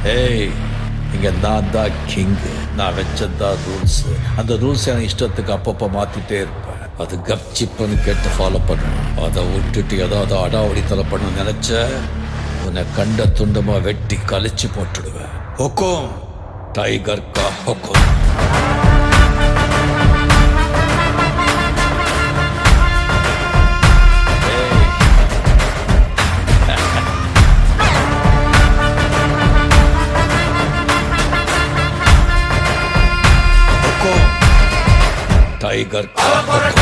ஏய், இங்க நான் தான் கிங்கு. நான் வச்சதான் ரூல்ஸ். அந்த ரூல்ஸ் என் இஷ்டத்துக்கு அப்பப்போ மாத்திட்டே இருப்பேன். அது கப்சிப்புன்னு கேட்டு ஃபாலோ பண்ணணும். அதை விட்டுட்டு ஏதாவது அடாவடித்தலை பண்ண நினைச்ச உன்னை கண்ட துண்டமா வெட்டி கழிச்சு போட்டுடுவேன். ஹொக்கும், டைகர் கா ஹொக்கும். टाइगर का